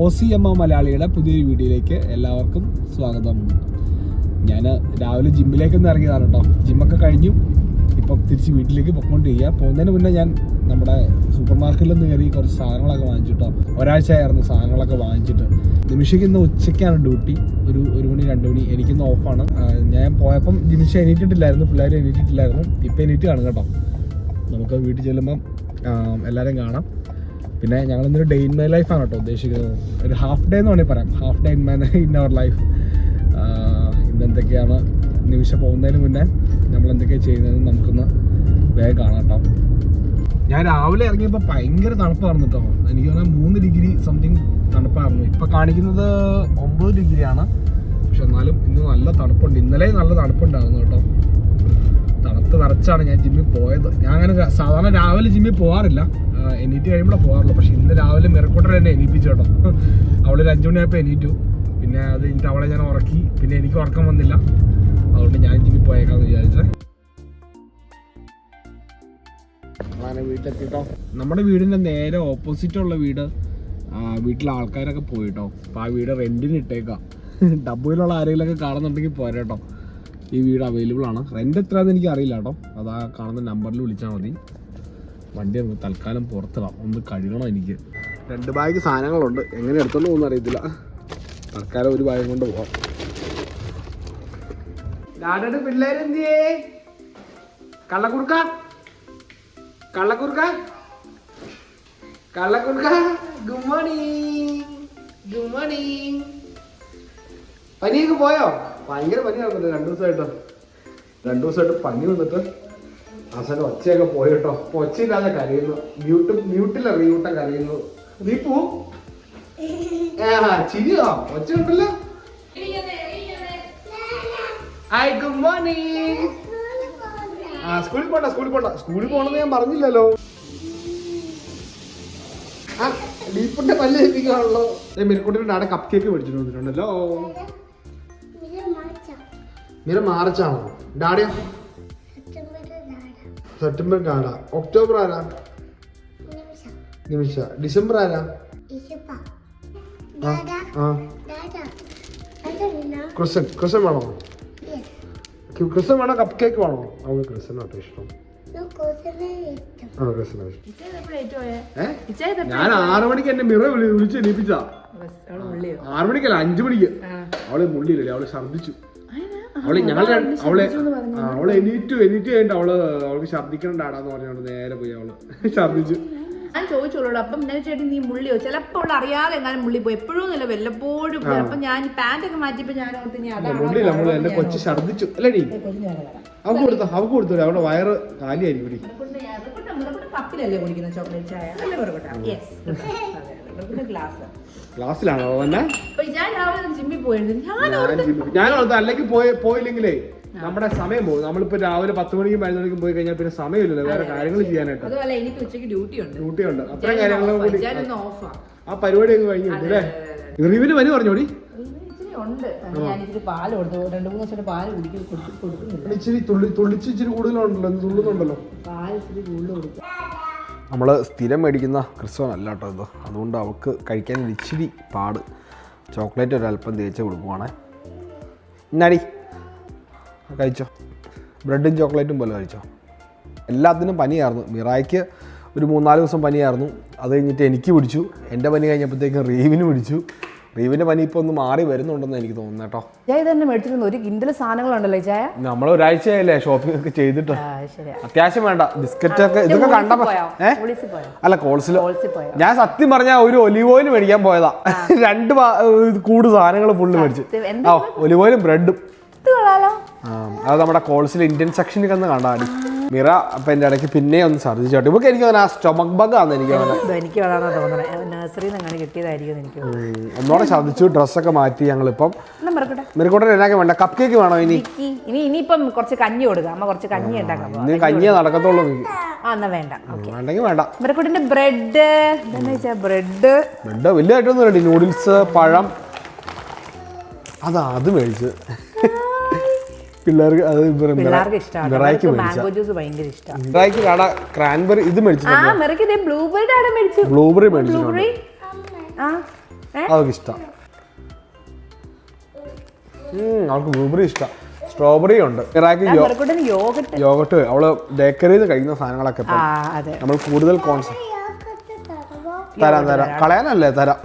OCMO മലയാളിയുടെ പുതിയൊരു വീഡിയോയിലേക്ക് എല്ലാവർക്കും സ്വാഗതം. ഞാൻ രാവിലെ ജിമ്മിലേക്കൊന്ന് ഇറങ്ങിയതാണ് കേട്ടോ. ജിമ്മൊക്കെ കഴിഞ്ഞു ഇപ്പം തിരിച്ച് വീട്ടിലേക്ക് പൊയ്ക്കൊണ്ടിരിക്കുക. പോകുന്നതിന് മുന്നേ ഞാൻ നമ്മുടെ സൂപ്പർ മാർക്കറ്റിൽ നിന്ന് കയറി കുറച്ച് സാധനങ്ങളൊക്കെ വാങ്ങിച്ചിട്ടോ. ഒരാഴ്ചയായിരുന്നു സാധനങ്ങളൊക്കെ വാങ്ങിച്ചിട്ട്. നിമിഷയ്ക്ക് ഇന്ന് ഉച്ചയ്ക്കാണ് ഡ്യൂട്ടി. ഒരു മണി 2 മണി. എനിക്കിന്ന് ഓഫാണ്. ഞാൻ പോയപ്പം നിമിഷ എണീറ്റിട്ടില്ലായിരുന്നു, പിള്ളേർ എണീറ്റിട്ടില്ലായിരുന്നു. ഇപ്പം എണീറ്റ് കാണും കേട്ടോ. നമുക്ക് വീട്ടിൽ ചെല്ലുമ്പം എല്ലാവരും കാണാം. പിന്നെ ഞങ്ങളിന്നൊരു ഡേ ഇൻ മൈ ലൈഫാണ് കേട്ടോ ഉദ്ദേശിക്കുന്നത്. ഒരു ഹാഫ് ഡേ എന്ന് വേണമെങ്കിൽ പറയാം. Half day in our life. ഇന്നെന്തൊക്കെയാണ് നിമിഷം പോകുന്നതിന് മുന്നേ നമ്മൾ എന്തൊക്കെയാണ് ചെയ്യുന്നതെന്ന് നമുക്കൊന്ന് വേഗം കാണാം കേട്ടോ. ഞാൻ രാവിലെ ഇറങ്ങിയപ്പോൾ ഭയങ്കര തണുപ്പായിരുന്നു കേട്ടോ. എനിക്ക് തോന്നുന്നത് 3 ഡിഗ്രി സംതിങ് തണുപ്പായിരുന്നു. ഇപ്പം കാണിക്കുന്നത് 9 ഡിഗ്രിയാണ്. പക്ഷെ എന്നാലും ഇന്ന് നല്ല തണുപ്പുണ്ട്. ഇന്നലെ നല്ല തണുപ്പുണ്ടായിരുന്നു കേട്ടോ. തണുത്ത് വിറച്ചാണ് ഞാൻ ജിമ്മിൽ പോയത്. ഞാൻ അങ്ങനെ സാധാരണ രാവിലെ ജിമ്മിൽ പോകാറില്ല, എണീറ്റ് കഴിയുമ്പോഴാണ് പോകാറുള്ളൂ. പക്ഷെ ഇന്ന് രാവിലെ മിറക്കൂട്ടർ എന്നെ എണീപ്പിച്ചു കേട്ടോ. അവളൊരു 5 മണിയായപ്പോൾ എണീറ്റു. പിന്നെ അത് കഴിഞ്ഞിട്ട് അവളെ ഞാൻ ഉറക്കി. പിന്നെ എനിക്ക് ഉറക്കം വന്നില്ല, അതുകൊണ്ട് ഞാൻ ജിമ്മിൽ പോയേക്കാന്ന് വിചാരിച്ചേ. അങ്ങനെ വീട്ടിലെത്തിട്ടോ. നമ്മുടെ വീടിൻ്റെ നേരെ ഓപ്പോസിറ്റുള്ള വീട്ടിലെ ആൾക്കാരൊക്കെ പോയിട്ടോ. അപ്പോൾ ആ വീട് റെൻറ്റിന് ഇട്ടേക്കാം. ഡബ്ബയിലുള്ള ആരെങ്കിലുമൊക്കെ കാണുന്നുണ്ടെങ്കിൽ പോരാ കേട്ടോ. ഈ വീട് അവൈലബിൾ ആണ്. റെൻ്റ് എത്രയാണെന്ന് എനിക്ക് അറിയില്ല കേട്ടോ. അതാ കാണുന്ന നമ്പറിൽ വിളിച്ചാൽ മതി. വണ്ടി നമുക്ക് തൽക്കാലം പുറത്തിടാം, ഒന്ന് കഴുകണം. എനിക്ക് 2 ബാഗ് സാധനങ്ങളുണ്ട്, എങ്ങനെ എടുത്തോണ്ട് പോകുന്ന അറിയത്തില്ല. തൽക്കാലം ഒരു ബാഗ് കൊണ്ട് പോവാം. ഡാഡയുടെ പിള്ളേരെന്തിയേ? കള്ളക്കുറുക്ക കള്ളക്കുറുക്ക കള്ളക്കുറുക്ക, ഗുഡ് മോർണിംഗ്. Good morning. പനിയൊക്കെ പോയോ? ഭയങ്കര പനി നടന്നിട്ട് 2 ദിവസമായിട്ട് പനി വന്നിട്ട് അവസാനം ഒച്ചയൊക്കെ പോയി കേട്ടോ. അപ്പൊ ഒച്ചയില്ലാതെ കരയുന്നു. മ്യൂട്ടിലെ റീയൂട്ടം കരയുന്നു. നീ പോ ചിരിയോ? ഒച്ച ഉണ്ടല്ലോ. Hi, good morning. സ്കൂളിൽ പോണെന്ന് ഞാൻ പറഞ്ഞില്ലല്ലോ. ഡീപ്പിന്റെ പല്ല് ഏൽപ്പിക്കാണല്ലോ. മിരക്കുട്ടിയുടെ ആടെ കപ്പ് കേക്ക് മേടിച്ചിട്ട് വന്നിട്ടുണ്ടല്ലോ. മിര മാർച്ചാണോ? ഡാഡിയോ? സെപ്റ്റംബർ ആരാ? ഒക്ടോബർ ആരാ? നിമിഷ. ഡിസംബർ ആരാ? ക്രിസ്ത്യൻ വേണോ? ക്രിസ്ത്യൻ വേണോ? കപ്പ് കേക്ക് വേണോ? അവൾക്ക് ക്രിസ്ത്യനാട്ടോ ഇഷ്ടം. ഞാൻ 6 മണിക്ക് എന്നെ മിറ വിളിച്ച് എണീപ്പിച്ചാ. 6 മണിക്കല്ല, 5 മണിക്ക്. അവള് മുള്ളിയില്ലേ, അവള് ഛർദിച്ചു. അവള് എണീറ്റ് കഴിഞ്ഞിട്ട് അവൾക്ക് ഛർദിക്കണ്ടാടാന്ന് പറഞ്ഞോണ്ട് നേരെ പോയി അവള് ഛർദിച്ചു. ഞാൻ ചോദിച്ചോളൂ. അപ്പം ഞാൻ ചേട്ടി നീ മുള്ളിയോ? ചിലപ്പോൾ അവൾ അറിയാതെ എങ്ങാനും മുള്ളി പോയി. എപ്പോഴും ഇല്ല, വല്ലപ്പോഴും. അപ്പൊ ഞാൻ പാന്റൊക്കെ മാറ്റിയപ്പോ ഞാൻ മുള്ളില്ല, നമ്മള് എന്റെ കൊച്ചു ഛർദിച്ചു അല്ലേടി. അവക്ക് കൊടുത്തു. അവളുടെ വയറ് കാലിയായിരിക്കും. കപ്പിലല്ലേ കുടിക്കുന്ന ചോക്ലേറ്റ് ചായ അല്ലേ? ക്ലാസ്സിലാണോ തന്നെ? ഞാൻ രാവിലെ ജിമ്മിൽ പോയിരുന്നു. ഞാൻ അല്ലെങ്കിൽ പോയില്ലെങ്കിലേ നമ്മുടെ സമയം പോകും. നമ്മളിപ്പോ രാവിലെ 10 മണിക്കും 11 മണിക്കും പോയി കഴിഞ്ഞാൽ പിന്നെ സമയമില്ലല്ലോ വേറെ കാര്യങ്ങൾ ചെയ്യാനായിട്ട്. അതുപോലെ എനിക്ക് ഉച്ചയ്ക്ക് ഡ്യൂട്ടി ഉണ്ട്. അത്രയും കാര്യങ്ങളും കൂടി ആ പരിപാടി അങ്ങ് കഴിഞ്ഞു അല്ലേ? റിവിന് പനി പറഞ്ഞോടി. ഇച്ചിരി തുള്ളിച്ചിരി കൂടുതലുണ്ടല്ലോ, തുള്ളുന്നുണ്ടല്ലോ. നമ്മള് സ്ഥിരം മേടിക്കുന്ന ക്രിസ്ത്യൻ അല്ല കേട്ടോ ഇത്. അതുകൊണ്ട് അവൾക്ക് കഴിക്കാൻ ഇച്ചിരി പാട്. ചോക്ലേറ്റ് ഒരല്പം തേച്ച് കൊടുക്കുവാണേ. ഇന്നാടി കഴിച്ചോ, ബ്രെഡും ചോക്ലേറ്റും പോലെ കഴിച്ചോ. എല്ലാത്തിനും പനിയായിരുന്നു. മിറായ്ക്ക് ഒരു 3-4 ദിവസം പനിയായിരുന്നു. അത് കഴിഞ്ഞിട്ട് എനിക്ക് പിടിച്ചു. എൻ്റെ പനി കഴിഞ്ഞപ്പോഴത്തേക്കും റീവിന് പിടിച്ചു. റീവിൻ്റെ പനി ഇപ്പോൾ ഒന്ന് മാറി വരുന്നുണ്ടെന്ന് എനിക്ക് തോന്നുന്നു കേട്ടോ. തന്നെ മേടിച്ചിരുന്നു. 1 കിൻഡൽ സാധനങ്ങളുണ്ടല്ലോ ചായ. നമ്മൾ ഒരാഴ്ചയായില്ലേ ഷോപ്പിംഗ് ഒക്കെ ചെയ്തിട്ട്. അത്യാവശ്യം വേണ്ട ബിസ്ക്കറ്റ് ഒക്കെ ഇതൊക്കെ കണ്ടപ്പോ അല്ല കോൾസിൽ ഞാൻ സത്യം പറഞ്ഞാൽ ഒരു ഒലിവ് ഓയിൽ മേടിക്കാൻ പോയതാ. 2 കൂട് സാധനങ്ങൾ ഫുള്ള് മേടിച്ചു. ഒലിവ് ഓയിലും ബ്രെഡും. അത് നമ്മുടെ കോൾസിൽ ഇന്ത്യൻ സെക്ഷനിൽ ഒന്ന് കണ്ടാടി മിറ. അപ്പൊ എന്റെ ഇടയ്ക്ക് പിന്നെ ഒന്ന് ഛർദ്ദിച്ചോട്ടെ. ഇവക്ക് എനിക്ക് സ്റ്റൊമക് ബഗ് ആണ്. എനിക്ക് ഒന്നോടെ ഛർദ്ദിച്ചു. ഡ്രസ്സൊക്കെ മാറ്റി ഞങ്ങളിപ്പം. മിറക്കൂട്ടൻ എന്നാക്കി വേണ്ട? കപ്പ് കേക്ക് വേണോ? ഇനിയിപ്പം കുറച്ച് കഞ്ഞി കൊടുക്കാം. അമ്മ കുറച്ച് കഞ്ഞി ഉണ്ടാക്കാം. നീ കഞ്ഞിയെ നടക്കത്തുള്ളൂ. വേണ്ടെങ്കിൽ വേണ്ട. മിറക്കൂട്ടിന്റെ ബ്രെഡ് വലിയതായിട്ടൊന്നും വേണ്ടി. നൂഡിൽസ്, പഴം, അത് മേടിച്ച് പിള്ളേർക്ക് അത് ക്രാൻബെറി ഇത് മേടിച്ചു. ബ്ലൂബെറി മേടിച്ചു. അതൊക്കെ ഇഷ്ടമാണ്. അവൾക്ക് ബ്ലൂബെറി ഇഷ്ടമാണ്. സ്ട്രോബെറി ഉണ്ട്. യോഗട്ട് അവള് ബേക്കറിയിൽ നിന്ന് കഴിക്കുന്ന സാധനങ്ങളൊക്കെ നമ്മൾ കൂടുതൽ തരാം കളയാനല്ലേ തരാം.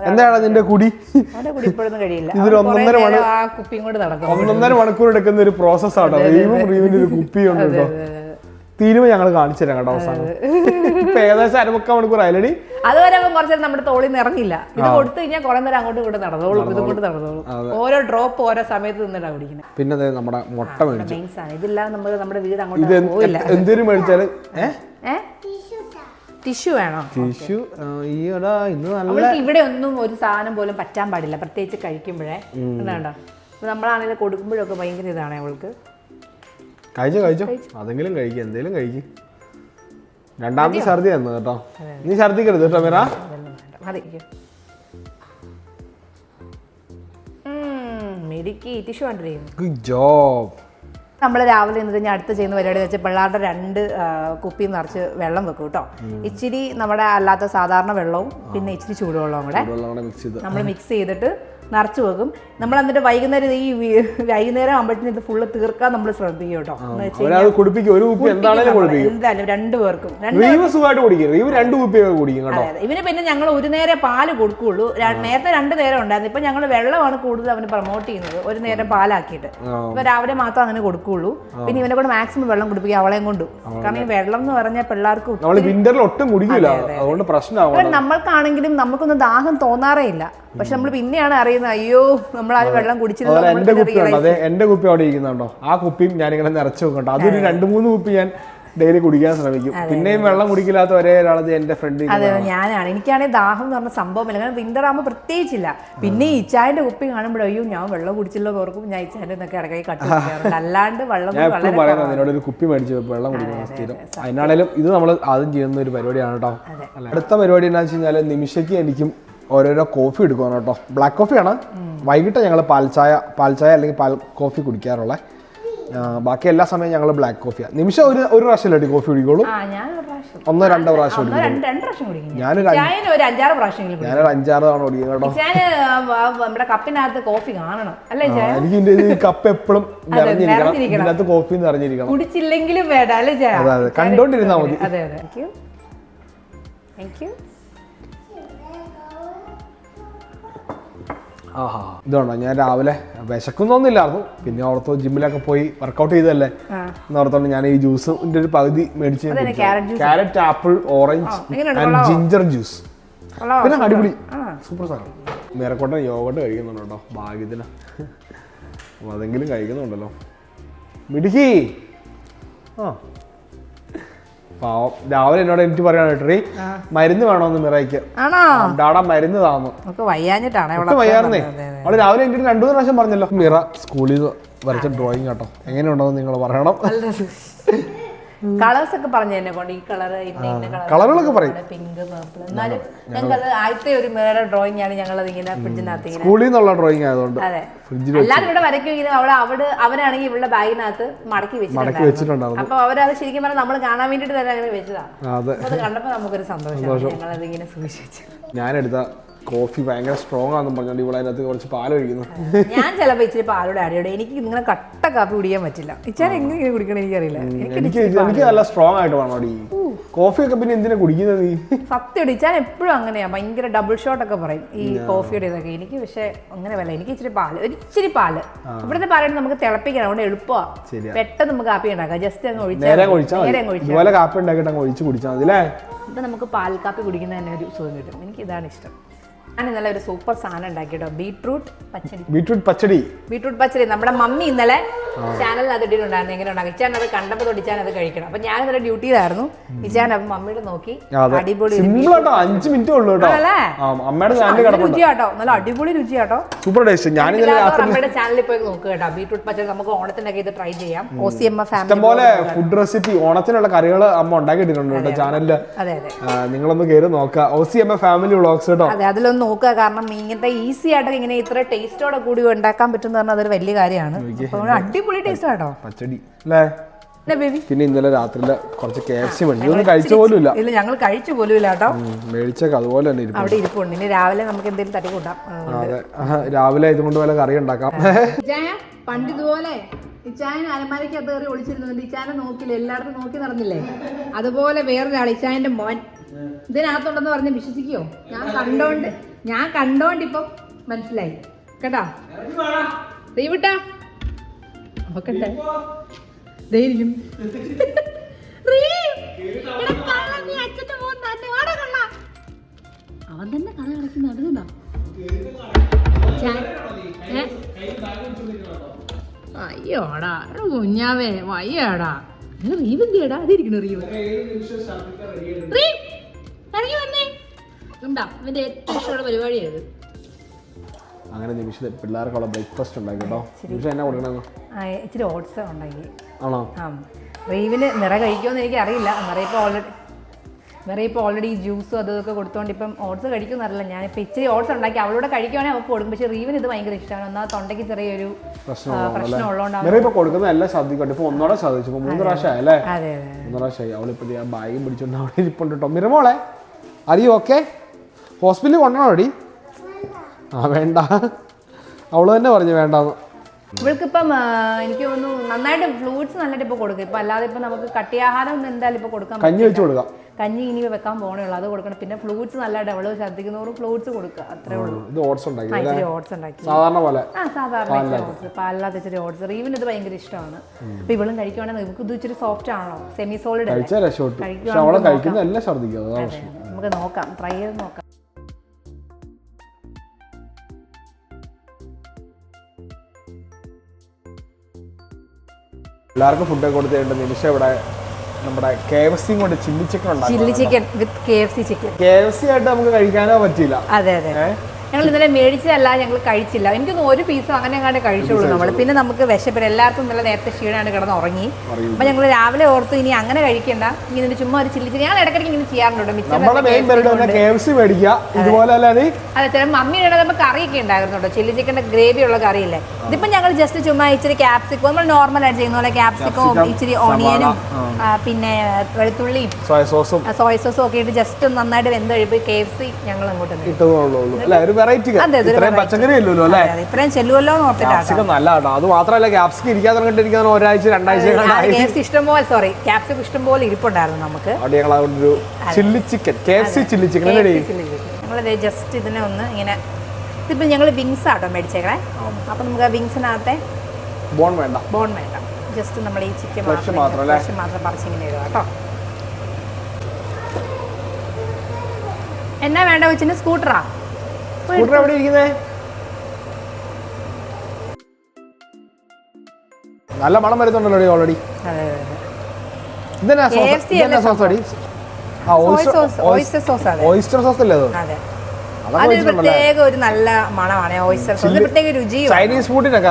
എന്താണ് നിന്റെ കുടി? ഇതിൽ 1.5 മണിക്കൂർ എടുക്കുന്ന ഒരു പ്രോസസ്സാട്ടോ. റീവിന്റെ ഒരു കുപ്പി ഉണ്ട് കേട്ടോ. തീരുമാനം ഞങ്ങൾ കാണിച്ചു തരാം കേട്ടോ അവസാനം. ഇപ്പൊ ഏകദേശം 1.25 മണിക്കൂർ ആയാലടി. അതുവരെ അവൻ കുറച്ച് നമ്മുടെ തോളിൽ നിന്ന് ഇറങ്ങില്ല. ഇത് കൊടുത്തു കഴിഞ്ഞാൽ കുറെ നേരം അങ്ങോട്ടും ഇങ്ങോട്ട് നടന്നോളും. ഇതുകൊണ്ട് നടന്നോളും. ഓരോ ഡ്രോപ്പ് ഓരോ സമയത്ത് നിന്നിട്ടാ കുടിക്കുന്നത്. പിന്നെ നമ്മുടെ മുട്ട മേടിച്ചു. ഇതില്ലാതെ നമ്മൾ നമ്മുടെ വീട് അങ്ങോട്ട് പോയില്ല. എന്തൊരു മേടിച്ചാല് ടിഷ്യൂ വേണോ? ടിഷ്യൂ ഇന്ന് നല്ല. ഇവിടെ ഒന്നും ഒരു സാധനം പോലും പറ്റാൻ പാടില്ല, പ്രത്യേകിച്ച് കഴിക്കുമ്പോഴേ. എന്താണ്ടോ നമ്മളാണെങ്കിൽ കൊടുക്കുമ്പോഴൊക്കെ ഭയങ്കര ഇതാണ് അവൾക്ക്. കഴിച്ചോ അതെങ്കിലും കഴിക്കും, എന്തേലും കഴിക്കും. രണ്ടാമത്തെ ഛർദി തന്നു കേട്ടോ. നീ ഛർദിക്കരുത് കേട്ടോ മീറ. Good job. നമ്മൾ രാവിലെ നിന്ന് കഴിഞ്ഞാൽ അടുത്ത് ചെയ്യുന്ന പരിപാടി വെച്ചാൽ പിള്ളേരുടെ 2 കുപ്പിയും നിറച്ച് വെള്ളം വെക്കും കേട്ടോ. ഇച്ചിരി നമ്മുടെ അല്ലാത്ത സാധാരണ വെള്ളവും പിന്നെ ഇച്ചിരി ചൂടുവെള്ളവും കൂടെ നമ്മൾ മിക്സ് ചെയ്തിട്ട് നിറച്ച് വെക്കും. നമ്മൾ എന്നിട്ട് വൈകുന്നേരം വൈകുന്നേരം ആകുമ്പോഴത്തേന് ഇത് ഫുള്ള് തീർക്കാൻ നമ്മൾ ശ്രദ്ധിക്കും കേട്ടോ. എന്തായാലും 2 പേർക്കും ഇവന് പിന്നെ ഞങ്ങൾ ഒരു നേരം പാല് കൊടുക്കുള്ളൂ. നേരത്തെ 2 നേരം ഉണ്ടായിരുന്നു. ഇപ്പൊ ഞങ്ങൾ വെള്ളമാണ് കൂടുതൽ അവന് പ്രൊമോട്ട് ചെയ്യുന്നത്, ഒരു നേരം പാലാക്കിയിട്ട്. ഇപ്പൊ രാവിലെ മാത്രം അങ്ങനെ കൊടുക്കുള്ളൂ. പിന്നെ ഇവനെ കൊണ്ട് മാക്സിമം വെള്ളം കുടിപ്പിക്കുക അവളെയും കൊണ്ടും. കാരണം ഈ വെള്ളം എന്ന് പറഞ്ഞാൽ പിള്ളേർക്ക് നമ്മൾക്കാണെങ്കിലും നമുക്കൊന്നും ദാഹം തോന്നാറേ ഇല്ല. പക്ഷെ നമ്മൾ പിന്നെയാണ് അറിയുന്നത് അയ്യോ നമ്മൾ ആ വെള്ളം കുടിച്ചില്ല. എന്റെ കുപ്പി അവിടെ ഇരിക്കുന്നുണ്ടോ? ആ കുപ്പിയും ഞാനിങ്ങനെ നിറച്ചു വെക്കട്ടോ. അതൊരു 2-3 കുപ്പി ഞാൻ ഡെയിലി കുടിക്കാൻ ശ്രമിക്കും. പിന്നെയും വെള്ളം കുടിക്കില്ലാത്ത ഒരേ ഒരാളത് എന്റെ ഫ്രണ്ട്. അതെ ഞാനാണ്. എനിക്കാണെങ്കിൽ ദാഹം എന്ന് പറഞ്ഞ സംഭവമില്ല. കാരണം വിന്റർ ആകുമ്പോൾ പ്രത്യേകിച്ചില്ല. പിന്നെ ഈ ഇച്ചായന്റെ കുപ്പി കാണുമ്പോഴോ അയ്യോ ഞാൻ വെള്ളം കുടിച്ചില്ലോ ഓർക്കും. ഞാൻ ഇച്ചായന്റെ എന്നൊക്കെ ഇടയ്ക്ക് കട്ട് ചെയ്യാറുണ്ട്. അല്ലാണ്ട് വെള്ളം പറയുന്നത് ഒരു കുപ്പി മേടിച്ച് വെള്ളം കുടിക്കുന്ന സ്ഥിരം. അതിനാണേലും ഇത് നമ്മൾ ആദ്യം ചെയ്യുന്ന ഒരു പരിപാടിയാണ് കേട്ടോ. അടുത്ത പരിപാടി എന്താണെന്ന് വെച്ച് കഴിഞ്ഞാൽ നിമിഷയ്ക്ക് എനിക്കും ഓരോരോ കോഫി എടുക്കണം കേട്ടോ. ബ്ലാക്ക് കോഫിയാണ്. വൈകിട്ട് ഞങ്ങൾ പാൽച്ചായ അല്ലെങ്കിൽ പാൽ കോഫി കുടിക്കാറുള്ളത്. ബാക്കി എല്ലാ സമയം ഞങ്ങൾ ബ്ലാക്ക് കോഫിയാണ്. നിമിഷം ഒരു പ്രാവശ്യമല്ലേ കോഫി കുടിക്കുള്ളൂ? 1-2 പ്രാവശ്യം കുടിക്കും. ഞാനൊരു 5-6 തവണ കുടിക്കും കേട്ടോ. നമ്മുടെ കപ്പിനകത്ത് കോഫി കാണണം അല്ലേ? എനിക്ക് ഈ കപ്പ് എപ്പോഴും നിറഞ്ഞിരിക്കണം. ഇതിനകത്ത് കോഫി നിറഞ്ഞിരിക്കണം. കുടിച്ചില്ലെങ്കിലും വേണ്ട അല്ലേ? അതെ കണ്ടോണ്ടിരുന്നാ മതി. അതെ ഇതുകൊണ്ടോ ഞാൻ രാവിലെ വിശക്കുന്നൊന്നുമില്ലായിരുന്നു. പിന്നെ ഓർത്തോ ജിമ്മിലൊക്കെ പോയി വർക്കൗട്ട് ചെയ്തല്ലേ എന്നോർത്തോണ്ട് ഞാൻ ഈ ജ്യൂസിന്റെ ഒരു പകുതി മേടിച്ച് carrot, apple, orange and ginger juice. പിന്നെ അടിപൊളി സൂപ്പർ സാധനം. മേരക്കോട്ടൻ യോഗട്ട് കഴിക്കുന്നുണ്ട് കേട്ടോ ഭാഗ്യത്തിന്. അപ്പോൾ അതെങ്കിലും കഴിക്കുന്നുണ്ടല്ലോ മിടുക്കി. പാവം രാവിലെ എന്നോട് എനിക്ക് പറയാണ് കേട്ടോ മരുന്ന് വേണോന്ന് മിറയ്ക്ക്. ഡാടാ മരുന്ന് താന്നു വയ്യായിരുന്നേ. അവള് രാവിലെ എനിക്ക് 2-3 പ്രാവശ്യം പറഞ്ഞല്ലോ. മിറ സ്കൂളിൽ വരച്ച ഡ്രോയിങ് കേട്ടോ എങ്ങനെയുണ്ടെന്ന് നിങ്ങൾ പറയണം. കളേഴ്സ് ഒക്കെ പറഞ്ഞു എന്നെ കൊണ്ട് ഈ കളറുകളൊക്കെ പറയും. Pink purple. എന്നാലും ഞങ്ങൾക്ക് ആദ്യത്തെ ഒരു മിറയുടെ ഡ്രോയിങ് ആണ് ഞങ്ങൾ അതിങ്ങനെ ഫ്രിഡ്ജിനകത്ത് സ്കൂളിൽ നിന്നുള്ള ഡ്രോയിങ് ആയതുകൊണ്ട്. അതെ അല്ലാതെ ഇവിടെ വരയ്ക്കും. അവരാണെങ്കിൽ ഇവളുടെ ബാഗിനകത്ത് മടക്കി വെച്ചിട്ടുണ്ടായിരുന്നു. അപ്പൊ അവരത് ശരിക്കും പറഞ്ഞാൽ നമ്മൾ കാണാൻ വേണ്ടിട്ട് തന്നെ അങ്ങനെ വെച്ചതാണ്. അത് കണ്ടപ്പോ നമുക്കൊരു സന്തോഷം. ഞങ്ങൾ അതിങ്ങനെ സൂക്ഷിച്ചു. ഞാനെടുത്ത കോഫി ഭയങ്കര സ്ട്രോങ് ആണെന്ന് പറഞ്ഞോണ്ട് ഇവിടെ അതിനകത്ത് കുറച്ച് പാൽ ഒഴിക്കുന്നു. ഞാൻ ചിലപ്പോൾ ഇച്ചിരി പാലോടെ അടിയോടെ എനിക്ക് ഇങ്ങനെ കട്ട കാപ്പി കുടിക്കാൻ പറ്റില്ല. ഇച്ചാൻ എങ്ങനെ കുടിക്കണം എനിക്കറിയില്ല. എനിക്ക് നല്ല സ്ട്രോങ് ആയിട്ട് വേണം കോഫി ഒക്കെ. പിന്നെ എന്തിനാ കുടിക്കുന്നത് നീ? സത്യം ഇച്ചാൻ എപ്പോഴും അങ്ങനെയാ. ഭയങ്കര ഡബിൾ ഷോട്ട് ഒക്കെ പറയും ഈ കോഫിയുടെ ഇതൊക്കെ. എനിക്ക് പക്ഷെ അങ്ങനെ വല്ല എനിക്ക് ഇച്ചിരി പാല് ഇവിടുത്തെ പാലാണ് നമുക്ക് തിളപ്പിക്കണം. അതുകൊണ്ട് എളുപ്പമാണ്. പെട്ടെന്ന് നമുക്ക് കാപ്പി ഉണ്ടാക്കാം. ജസ്റ്റ് അങ്ങ് ഒഴിച്ചാൽ കാപ്പി ഉണ്ടാക്കിയിട്ട് അങ്ങ് ഒഴിച്ച് കുടിച്ചാൽ മതി അല്ലേ? ഇപ്പൊ നമുക്ക് പാൽ കാപ്പി കുടിക്കുന്ന തന്നെ ഒരു സുഖം കിട്ടും. എനിക്ക് ഇതാണ് ഇഷ്ടം. ഞാൻ ഇന്നലെ ഒരു സൂപ്പർ സാധനം ഉണ്ടാക്കിട്ടോ. ബീട്രൂട്ട് പച്ചടി നമ്മുടെ മമ്മി ഇന്നലെ ചാനലിൽ അത് ഇട്ടിട്ടുണ്ടായിരുന്നു. എങ്ങനെ ഉണ്ടാകും ഇച്ചാൻ അത് കണ്ടപ്പോൾ തൊട്ട് ഇച്ചാൻ അത് കഴിക്കണം. അപ്പൊ ഞാൻ ഇന്നലെ ഡ്യൂട്ടിയിലായിരുന്നു. ഇച്ചാൻ അപ്പൊ മമ്മിയുടെ നോക്കി അടിപൊളി രുചിയാട്ടോ. നല്ല അടിപൊളി രുചിയാട്ടോ. Super taste. നമ്മുടെ ചാനലിൽ പോയി നോക്കുക കേട്ടോ. ബീട്രൂട്ട് പച്ചടി നമുക്ക് ഓണത്തിനൊക്കെ ഇത് ട്രൈ ചെയ്യാം. OCMA ഫാമിലി പോലെ ഫുഡ് റെസിപ്പി ഓണത്തിനുള്ള കറികൾ അമ്മ ഉണ്ടാക്കിയിട്ടുണ്ട് കേട്ടോ ചാനലില്. നിങ്ങളൊന്ന് കയറി നോക്കുക. OCMA ഫാമിലി വ്ളോഗ്സ് കേട്ടോ. അതെ അതിലൊന്ന് നോക്കുക. കാരണം ഇങ്ങനത്തെ ഈസി ആയിട്ട് ഇങ്ങനെ ഇത്ര ടേസ്റ്റോടെ കൂടി ഉണ്ടാക്കാൻ പറ്റുന്ന പറഞ്ഞാൽ അതൊരു വലിയ കാര്യമാണ്. അടിപൊളി ടേസ്റ്റ് ആട്ടോ പച്ചടി അല്ലേ? ബേബി പിന്നെ ഇന്നലെ രാത്രിയില് കുറച്ച് KFC മേടിച്ചു. ഇതൊന്നും കഴിച്ച പോലും ഇല്ല. ഇല്ല, ഞങ്ങൾ കഴിച്ചു പോലും ഇല്ല കേട്ടോ. മേടിച്ചൊക്കെ അതുപോലെ തന്നെ അവിടെ ഇരിപ്പുണ്ട്. ഇനി രാവിലെ നമുക്ക് എന്തെങ്കിലും തട്ടിക്കൂട്ടാം. അതെ, രാവിലെ ഇതുകൊണ്ട് വല്ല കറി ഉണ്ടാക്കാം. പണ്ട് ഇതുപോലെ ഇച്ചായൻ അലമാരയ്ക്കകത്ത് കയറി ഒളിച്ചിരുന്നുണ്ട്. ഇച്ചാനെ നോക്കില്ല, എല്ലായിടത്തും നോക്കി നടന്നില്ലേ? അതുപോലെ വേറൊരാൾ ഇച്ചായന്റെ മോൻ ഇതിനകത്തുണ്ടെന്ന് പറഞ്ഞ് വിശ്വസിക്കുവോ? ഞാൻ കണ്ടോണ്ട് ഇപ്പം മനസ്സിലായി കേട്ടാ. ദൈവട്ടാ നോക്കട്ടെ, ധൈര്യം അവൻ തന്നെ കഥ കിടക്കുന്ന അടുത്തുണ്ടോ? അയ്യോടാ കുഞ്ഞാവേ വയ്യാടാ. റീവ് എന്തിയടാ? അതിരിക്കണു റീവ്. ഇറങ്ങി വന്നേ. ഉണ്ടാ ഇവന്റെ ഏറ്റവും ഇഷ്ടമുള്ള പരിപാടിയായത്. അങ്ങനെ നിമിഷം പിള്ളേർക്കുള്ള ബ്രേക്ക്ഫാസ്റ്റ് ഉണ്ടാക്കി കേട്ടോ. നിമിഷം എന്നാ കൊടുക്കണമെന്ന് ഇച്ചിരി ഓട്സ് ഉണ്ടാക്കി. ആണോ? റീവിന് നിറ കഴിക്കുമെന്ന് എനിക്ക് അറിയില്ല. നിറ ഇപ്പോൾ ഓൾറെഡി ജ്യൂസും അതൊക്കെ കൊടുത്തോണ്ട് ഇപ്പം ഓട്സ് കഴിക്കുമെന്നറിയില്ല. ഞാനിപ്പോൾ ഇച്ചിരി ഓട്സ് ഉണ്ടാക്കി അവളോട് കഴിക്കുവാണെങ്കിൽ അവൾക്ക് കൊടുക്കും. പക്ഷേ റീവിന് ഇത് ഭയങ്കര ഇഷ്ടമാണ്. എന്നാൽ തൊണ്ടയ്ക്ക് ചെറിയൊരു പ്രശ്നം ഉള്ളതുകൊണ്ടാണ് കൊടുക്കുന്നത്. എല്ലാം ശ്രദ്ധിക്കട്ടെ. ഇപ്പൊ ഒന്നോടെ ശ്രദ്ധിച്ചു. 3 പ്രാവശ്യമായി അല്ലേ? അതെ 3 പ്രാവശ്യമായി. അവളിപ്പോ ബാഗും പിടിച്ചോണ്ട് അവിടെ ഇരിപ്പുണ്ട് കേട്ടോ. മിറമോളെ അറിയോ? ഓക്കെ, ഹോസ്പിറ്റലിൽ കൊണ്ടുപോകണോടി? വേണ്ട, അവള് തന്നെ പറഞ്ഞു വേണ്ടാന്ന്. ഇവൾക്കിപ്പം എനിക്ക് തോന്നുന്നു നന്നായിട്ട് ഫ്രൂട്ട്സ് നന്നായിട്ട് ഇപ്പോൾ കൊടുക്കും. ഇപ്പം അല്ലാതെ ഇപ്പം നമുക്ക് കട്ടിയാഹാരം ഒന്നും എന്തായാലും ഇപ്പോൾ കൊടുക്കാൻ കഞ്ഞി വെച്ച് കൊടുക്കാം. കഞ്ഞി ഇനി വെക്കാൻ പോകണേ ഉള്ളൂ, അത് കൊടുക്കണം. പിന്നെ ഫ്രൂട്ട്സ് നല്ലതായിട്ട് അവള് ശ്രദ്ധിക്കുന്നവരും ഫ്രൂട്ട്സ് കൊടുക്കുക, അത്രേ ഉള്ളൂ. ഇത് ഓട്സ് ഉണ്ടാക്കി ഓട്സ് ഉണ്ടാക്കി സാധാരണ പോലെ. സാധാരണ ഓട്സ്, പാലില്ലാത്ത ഇച്ചിരി ഓട്സ്. റീവിന് ഇത് ഭയങ്കര ഇഷ്ടമാണ്. അപ്പൊ ഇവളും കഴിക്കുവാണെങ്കിൽ നമുക്ക് ഇത് ഇച്ചിരി സോഫ്റ്റ് ആണല്ലോ, സെമി സോളിഡ്. നമുക്ക് നോക്കാം, ട്രൈ ചെയ്ത് നോക്കാം. എല്ലാവർക്കും ഫുഡൊക്കെ കൊടുത്തിട്ടുണ്ട്. നിമിഷം ഇവിടെ നമ്മുടെ KFC കൊണ്ട് ചില്ലി ചിക്കൻ ഉണ്ടാക്കി. ചില്ലി ചിക്കൻ വിത്ത് KFC ചിക്കൻ. KFC ആയിട്ട് നമുക്ക് കഴിക്കാനോ പറ്റില്ല. അതെ അതെ, ഞങ്ങൾ ഇന്നലെ മേടിച്ചതല്ല, ഞങ്ങൾ കഴിച്ചില്ല. എനിക്കൊന്നും ഒരു പീസും അങ്ങനെ എങ്ങാണ്ട് കഴിച്ചുള്ളൂ നമ്മൾ. പിന്നെ നമുക്ക് വിശപ്പില്ല, എല്ലാവർക്കും നല്ല നേരത്തെ ക്ഷീണമാണ്, കിടന്ന് ഉറങ്ങി. അപ്പൊ ഞങ്ങൾ രാവിലെ ഓർത്തു ഇനി അങ്ങനെ കഴിക്കണ്ട, ഇങ്ങനെ ചുമ്മാ ഒരു ചില്ലി ചിക്കൻ. ഞങ്ങൾ ഇടയ്ക്കിടയ്ക്ക് ഇങ്ങനെ ചെയ്യാറുണ്ട്. അതെ, ചില മമ്മിയുടെ നമുക്ക് കറിയൊക്കെ ഉണ്ടായിരുന്നുണ്ടോ, ചില്ലി ചിക്കൻ്റെ ഗ്രേവി ഉള്ള കറിയില്ലേ. ഇതിപ്പോ ഞങ്ങൾ ജസ്റ്റ് ചുമ്മാ ഇച്ചിരി ക്യാപ്സിക്കോ, നമ്മൾ നോർമൽ ആയിട്ട് ചെയ്യുന്ന പോലെ ക്യാപ്സിക്കവും ഇച്ചിരി ഓണിയനും പിന്നെ വെളുത്തുള്ളിയും സോയ സോസും ഒക്കെ ഇട്ട് ജസ്റ്റ് നന്നായിട്ട് വെന്ത് കഴിയുമ്പോൾ KFC ഞങ്ങൾ അങ്ങോട്ട് ഇത്രയും ചെല്ലുമല്ലോ എന്ന് ഓർത്തിട്ടാണ്. അത് മാത്രമല്ല ക്യാപ്സിക്കം ഇരിക്കാൻ തുടങ്ങിയിട്ട് ഒരാഴ്ച 2 ആഴ്ച ഇഷ്ടംപോലെ ക്യാപ്സിക്കം ഇഷ്ടംപോലെ ഇരിപ്പുണ്ടായിരുന്നു നമുക്ക്. Chilli chicken, KFC chilli chicken ഞങ്ങൾ ജസ്റ്റ് ഇതിനെ ഒന്ന് ഇങ്ങനെ, ഇതിപ്പോൾ ഞങ്ങൾ വിങ്സ് ആട്ടോ മേടിച്ചേക്കണേ. അപ്പം നമുക്ക് ആ വിങ്സിനകത്തെ ബോൺ വേണ്ട, ജസ്റ്റ് നമ്മൾ ഈ ചിക്കൻ മാത്രം പറിച്ചിങ്ങനെ ഇടുക കേട്ടോ. എന്നാ വേണ്ട വെച്ചിട്ട് സ്കൂട്ടറാ എവിടെ ഇരിക്കുന്നേ? നല്ല മണം വരുന്നുണ്ടല്ലോ ഓൾറെഡി. ഓയിസ്റ്റർ സോസ് അല്ലേ? പ്രത്യേക ഒരു നല്ല മണമാണ് ഓയിസ്റ്റർ സോസ്, പ്രത്യേക രുചിയും. ചൈനീസ് ഫുഡിനൊക്കെ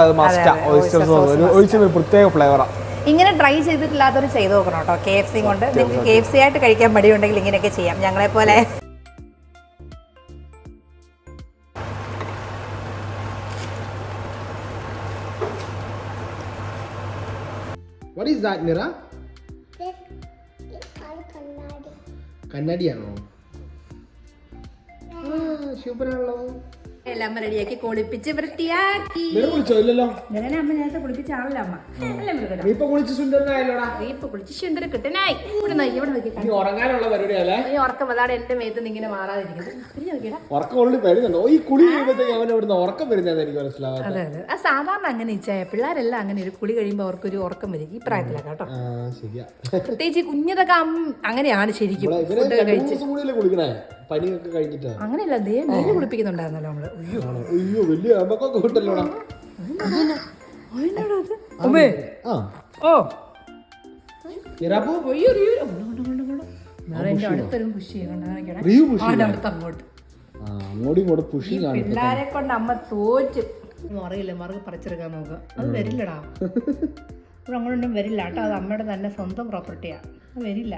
ഓയിസ്റ്റർ സോസ് പ്രത്യേക ഫ്ലേവറാ. ഇങ്ങനെ ട്രൈ ചെയ്തിട്ടില്ലാത്തവർ ചെയ്ത് നോക്കണം കേട്ടോ. KFC കൊണ്ട് നിങ്ങൾക്ക് KFC ആയിട്ട് കഴിക്കാൻ മടിയുണ്ടെങ്കിൽ ഇങ്ങനെയൊക്കെ ചെയ്യാം, ഞങ്ങളെ പോലെ. What is that, Mira? കണ്ണാടിയാണോ? സൂപ്പറാണല്ലോ. എല്ലാം റെഡിയാക്കി കുളിപ്പിച്ച് വൃത്തിയാക്കി. അമ്മ നേരത്തെ കുളിപ്പിച്ച ആളല്ല അമ്മ. ഉറക്കം അതാണ് എന്റെ മേത്ത് ഇങ്ങനെ മാറാതിരിക്കുന്നത്. സാധാരണ അങ്ങനെ ഇച്ചായ പിള്ളേരെല്ലാം അങ്ങനെ ഒരു കുളി കഴിയുമ്പോ അവർക്കൊരു ഉറക്കം വരും. ഈ പ്രായത്തിലാണ് കേട്ടോ. പ്രത്യേകിച്ച് കുഞ്ഞതൊക്കെ അങ്ങനെയാണ് ശരിക്കും. പനിയൊക്കെ കഴിഞ്ഞിട്ടാ അങ്ങനെയല്ല, നീര് കുളിപ്പിക്കുന്നുണ്ടായിരുന്നല്ലോ നമ്മള്. പിള്ളേരെ കൊണ്ട് അമ്മ തോറ്റ് മറിയില്ല, മറുക് പറിച്ചെടുക്കാൻ നോക്കുക. അത് വരില്ലടാ, ഇവിടെ അങ്ങോട്ടൊന്നും വരില്ല കേട്ടോ. അത് അമ്മയുടെ തന്നെ സ്വന്തം പ്രോപ്പർട്ടിയാ, അത് വരില്ല.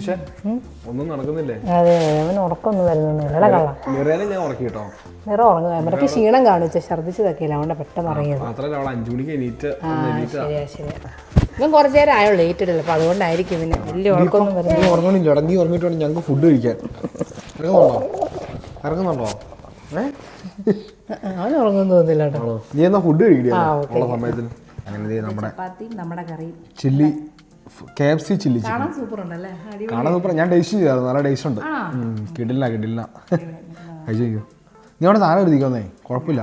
പക്ഷെ ഒന്നും നടക്കുന്നില്ലേ? അതെ അവന് ഉറക്കമൊന്നും വരുന്നൊന്നുമില്ല കള്ള. നിറയെ ഞാൻ ഉറക്കി കേട്ടോ. നിറ ഉറങ്ങുക അവർക്ക് ക്ഷീണം കാണിച്ചു, ഛർദ്ദിച്ചതൊക്കെയില്ല, അതുകൊണ്ട് പെട്ടെന്ന് ഉറങ്ങിയത്. മാത്രമല്ല അവൾ 5 മണിക്ക് എണീറ്റ്. ശരിയാ. ഇപ്പം കുറച്ച് നേരം ആയുള്ളൂ ഏറ്റിട്ടില്ല, അപ്പൊ അതുകൊണ്ടായിരിക്കും പിന്നെ വലിയ ഉറക്കമൊന്നും വരുന്നത്. ഉറങ്ങണില്ല, നീ ഉറങ്ങിയിട്ട് വേണം ഞങ്ങൾക്ക് ഫുഡ് കഴിക്കാൻ. ഇറങ്ങുന്നുണ്ടോ? അവന് ഉറങ്ങുന്നു തോന്നുന്നില്ല കേട്ടോ. നീ എന്നാ ഫുഡ് കഴിക്കില്ല സമയത്തിന്. അങ്ങനെ നമ്മുടെ curry chilli KFC chilli chicken കാണാൻ സൂപ്പർ ഉണ്ടല്ലേ? കാണാൻ സൂപ്പർ. ഞാൻ ടേസ്റ്റ് ചെയ്തായിരുന്നു, നല്ല ടേസ്റ്റ് ഉണ്ട്. കിടില്ല കഴിച്ചോ. നീ അവിടെ സാധനം എഴുതിക്കുന്നേ, കുഴപ്പമില്ല.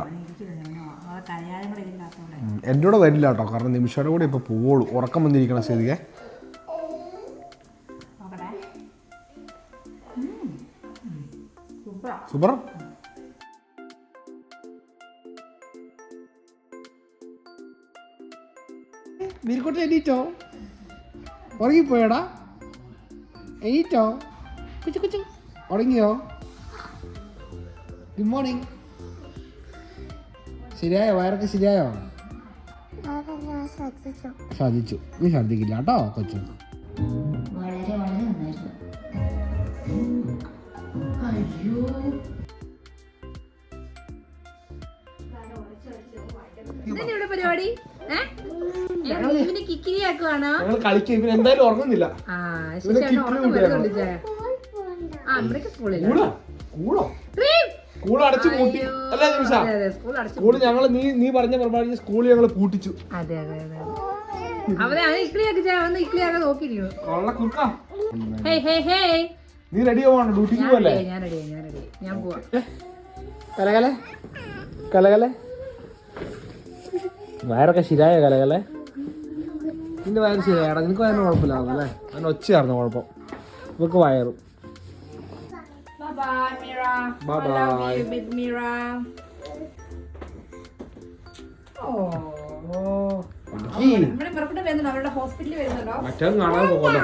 എൻ്റെ കൂടെ വരില്ല കേട്ടോ, കാരണം നിമിഷയുടെ കൂടെ ഇപ്പൊ പോവുള്ളൂ. ഉറക്കം വന്നിരിക്കണ സ്ഥിതിക്ക്. സൂപ്പർ. മീർക്കോട്ടെ എണീറ്റോ? ഉറങ്ങിപ്പോയടാ? എണീറ്റോ? കുച്ചു കുച്ചു ഉറങ്ങിയോ? Good morning. ശരിയായോ? വയറൊക്കെ ശരിയായോ? സാധിച്ചു. നീ ഛർദ്ദിക്കില്ല കേട്ടോ കൊച്ചു. വളരെ വളരെ നന്നായിരുന്നു. പരിപാടി ഞങ്ങൾ കളിക്കും. ഇവൻ എന്തായാലും ഉറങ്ങുന്നില്ല. സ്കൂൾ അടച്ചു പൂട്ടി അല്ലേ നിമിഷ? സ്കൂള് ഞങ്ങള് നീ പറഞ്ഞ പ്രമാണിച്ച് സ്കൂൾ ഞങ്ങള് പൂട്ടിച്ചു. അതെ അതെ അതെ. നീ റെഡി ആവാണോ? ഡ്യൂട്ടിക്ക് പോവല്ലേ? ഞാൻ പോവാ. കലകലെ കലകലെ വയറൊക്കെ ശരിയായ കലകലെ. നിന്റെ വയറ് ശരിയാടാ. നിനക്ക് വയറിന് കുഴപ്പമില്ലാന്നല്ലേ? അതിന് ഒച്ചയായിരുന്നു കുഴപ്പം. ഇവക്ക് വയറും. മറ്റേ കാണാൻ പോകല്ലോ.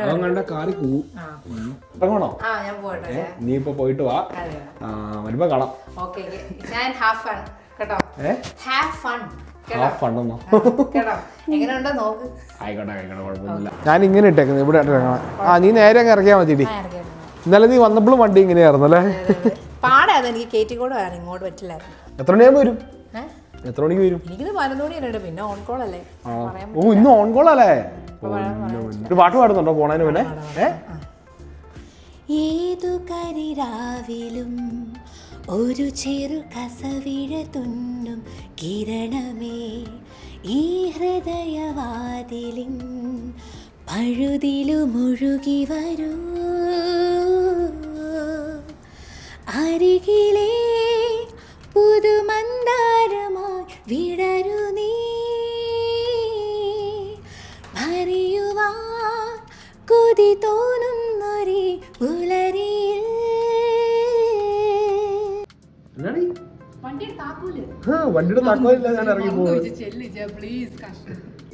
അവൻ കണ്ട കാറി പോവും. ഇറങ്ങണോ? നീ ഇപ്പൊ പോയിട്ട് വാ, വരുമ്പോ കാണാം. ഞാൻ ഇങ്ങനെ ഇട്ടേക്കുന്നത് ഇവിടെ. നീ നേരെ അങ്ങ് ഇറങ്ങിയാ മതി. ഇന്നലെ നീ വന്നപ്പോഴും വണ്ടി ഇങ്ങനെയായിരുന്നു അല്ലേ? എനിക്ക് കേറ്റിക്കോട് ഇങ്ങോട്ട് പറ്റില്ലായിരുന്നു. എത്ര മണിയാകുമ്പോ വരും? എത്ര മണിക്ക് വരും? എനിക്കിത് 11 മണിയുണ്ട്. പിന്നെ ഓൺ കോൾ അല്ലേ? ഓ ഇന്ന് ഓൺ കോൾ അല്ലേ? ഒരു പാട്ട് പാടുന്നുണ്ടോ പോണതിന് പിന്നെ? ഏതു കരിരാവിലും ഒരു ചെറു കസവിഴ തുന്നും കിരണമേ ഈ ഹൃദയവാതിലിൻ പഴുതിലുമൊഴുകി വരൂ. അരികിലേ പുതുമന്ദാരമായി വിടരു നീ. ഭരിയുവാൻ കൊതി തോന്നുന്നൊരു പുലരിയിൽ. വണ്ടിയുടെ താക്കോലില്ല, ഞാൻ ഇറങ്ങി പോകും.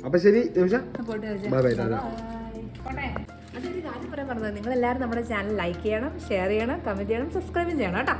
അപ്പൊ ശരി നിമിഷ, ബൈ ബൈ. അതൊരു കാര്യം പറയാൻ പറഞ്ഞത്, നിങ്ങൾ എല്ലാവരും നമ്മുടെ ചാനൽ ലൈക്ക് ചെയ്യണം, ഷെയർ ചെയ്യണം, കമന്റ് ചെയ്യണം, സബ്സ്ക്രൈബ് ചെയ്യണം കേട്ടോ.